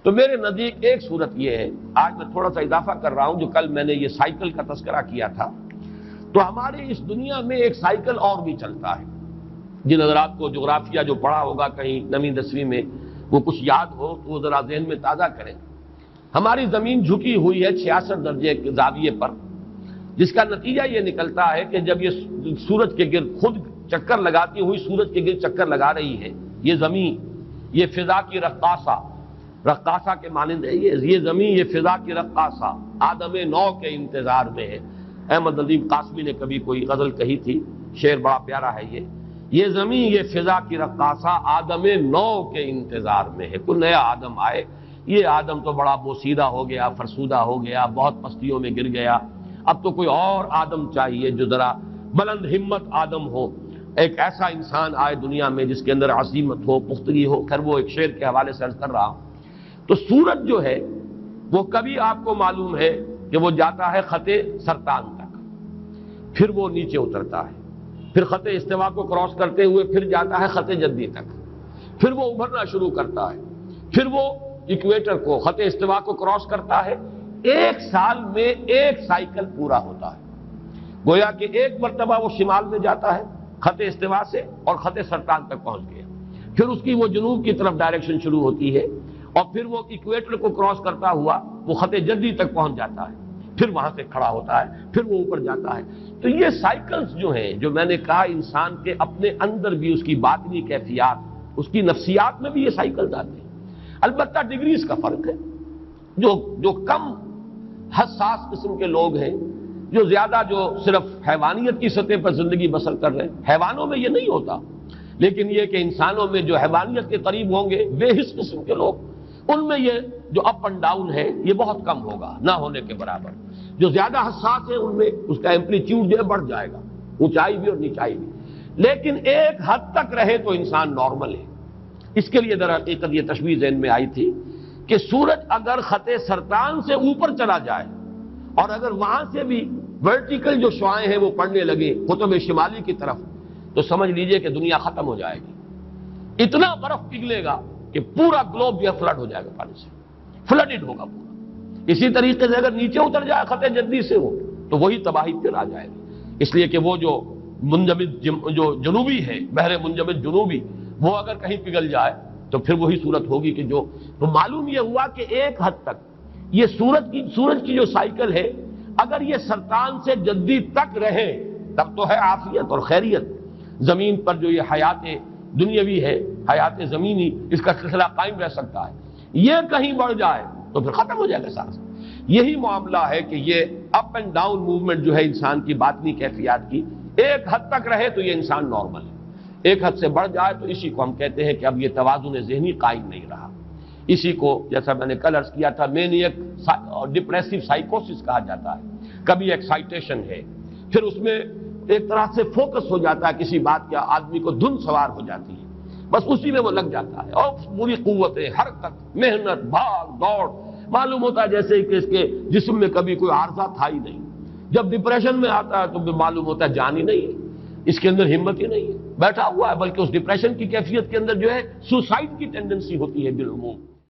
تو میرے نزدیک ایک صورت یہ ہے، آج میں تھوڑا سا اضافہ کر رہا ہوں، جو کل میں نے یہ سائیکل کا تذکرہ کیا تھا، تو ہماری اس دنیا میں ایک سائیکل اور بھی چلتا ہے۔ جن حضرات کو جغرافیہ جو پڑھا ہوگا کہیں 9ویں 10ویں میں، وہ کچھ یاد ہو تو وہ ذرا ذہن میں تازہ کریں۔ ہماری زمین جھکی ہوئی ہے 66 درجے کے زاویے پر، جس کا نتیجہ یہ نکلتا ہے کہ جب یہ سورج کے گرد خود چکر لگاتی ہوئی سورج کے گرد چکر لگا رہی ہے یہ زمین، یہ فضا کی رقاصہ کے مانند ہے یہ زمین، یہ فضا کی رقاصہ آدم نو کے انتظار میں ہے۔ احمد ندیم قاسمی نے کبھی کوئی غزل کہی تھی، شعر بڑا پیارا ہے یہ زمین یہ فضا کی رقاصہ آدم نو کے انتظار میں ہے، کوئی نیا آدم آئے۔ یہ آدم تو بڑا بوسیدہ ہو گیا، فرسودہ ہو گیا، بہت پستیوں میں گر گیا، اب تو کوئی اور آدم چاہیے جو ذرا بلند ہمت آدم ہو، ایک ایسا انسان آئے دنیا میں جس کے اندر عزیمت ہو، پختگی ہو۔ خیر وہ ایک شعر کے حوالے سے عرض کر رہا ہوں۔ تو سورج جو ہے وہ کبھی آپ کو معلوم ہے کہ وہ جاتا ہے خط سرطان تک، پھر وہ نیچے اترتا ہے، پھر خط استوا کو کراس کرتے ہوئے پھر جاتا ہے خط جدی تک، پھر وہ ابھرنا شروع کرتا ہے، پھر وہ ایکویٹر کو خط استوا کو کراس کرتا ہے۔ ایک سال میں ایک سائیکل پورا ہوتا ہے، گویا کہ ایک مرتبہ وہ شمال میں جاتا ہے خط استوا سے اور خط سرطان تک پہنچ گیا، پھر اس کی وہ جنوب کی طرف ڈائریکشن شروع ہوتی ہے، اور پھر وہ ایکویٹر کو کراس کرتا ہوا وہ خط جدی تک پہنچ جاتا ہے، پھر وہاں سے کھڑا ہوتا ہے، پھر وہ اوپر جاتا ہے۔ تو یہ سائیکلز جو ہیں، جو میں نے کہا انسان کے اپنے اندر بھی اس کی باطنی کیفیات، اس کی نفسیات میں بھی یہ سائیکلز آتے ہیں۔ البتہ ڈگریز کا فرق ہے، جو کم حساس قسم کے لوگ ہیں، جو زیادہ جو صرف حیوانیت کی سطح پر زندگی بسر کر رہے ہیں، حیوانوں میں یہ نہیں ہوتا، لیکن یہ کہ انسانوں میں جو حیوانیت کے قریب ہوں گے بے حس قسم کے لوگ، ان میں یہ جو اپ اینڈ ڈاؤن ہے یہ بہت کم ہوگا، نہ ہونے کے برابر۔ جو زیادہ حساس ہے ان میں اس کا ایمپلیٹیوڈ جو ہے بڑھ جائے گا، اونچائی بھی اور نیچائی بھی، لیکن ایک حد تک رہے تو انسان نارمل ہے۔ اس کے لیے در حقیقت یہ تشبیہ ذہن میں آئی تھی کہ سورج اگر خط سرطان سے اوپر چلا جائے اور اگر وہاں سے بھی ورٹیکل جو شعاعیں ہیں وہ پڑنے لگے قطب شمالی کی طرف، تو سمجھ لیجئے کہ دنیا ختم ہو جائے گی۔ اتنا برف پگھلے گا کہ پورا گلوب جو ہے فلڈ ہو جائے گا، پانی سے فلڈڈ ہوگا پورا۔ اسی طریقے سے اگر نیچے اتر جائے خط جدی سے ہو تو وہی تباہی پھر آ جائے گی، اس لیے کہ وہ جو منجمد جو جنوبی ہے، بحر منجمد جنوبی، وہ اگر کہیں پگھل جائے تو پھر وہی صورت ہوگی کہ جو تو معلوم یہ ہوا کہ ایک حد تک یہ سورج کی جو سائیکل ہے، اگر یہ سرطان سے جدی تک رہے تب تو ہے عافیت اور خیریت۔ زمین پر جو یہ حیات دنیاوی ہے، حیات زمینی، اس کا سلسلہ قائم رہ سکتا ہے۔ یہ کہیں بڑھ جائے تو پھر ختم ہو جائے گا سارا۔ یہی معاملہ ہے کہ یہ اپ اینڈ ڈاؤن موومنٹ جو ہے انسان کی باطنی کیفیات کی، ایک حد تک رہے تو یہ انسان نارمل ہے، ایک حد سے بڑھ جائے تو اسی کو ہم کہتے ہیں کہ اب یہ توازن ذہنی قائم نہیں رہا۔ اسی کو جیسا میں نے کل عرض کیا تھا مینیک اور ڈپریسو سائیکوسس کہا جاتا ہے۔ کبھی ایکسائٹیشن ہے، پھر اس میں ایک طرح سے فوکس ہو جاتا ہے کسی بات کا، آدمی کو دھن سوار ہو جاتی ہے، بس اسی میں وہ لگ جاتا ہے، اور پوری قوتیں، حرکت، محنت، بھاگ دوڑ، معلوم ہوتا ہے جیسے کہ اس کے جسم میں کبھی کوئی عارضہ تھا ہی نہیں۔ جب ڈپریشن میں آتا ہے تو معلوم ہوتا ہے جان ہی نہیں ہے، اس کے اندر ہمت ہی نہیں ہے، بیٹھا ہوا ہے، بلکہ اس ڈپریشن کی کیفیت کے اندر جو ہے سوسائڈ کی ٹینڈنسی ہوتی ہے بالعموم۔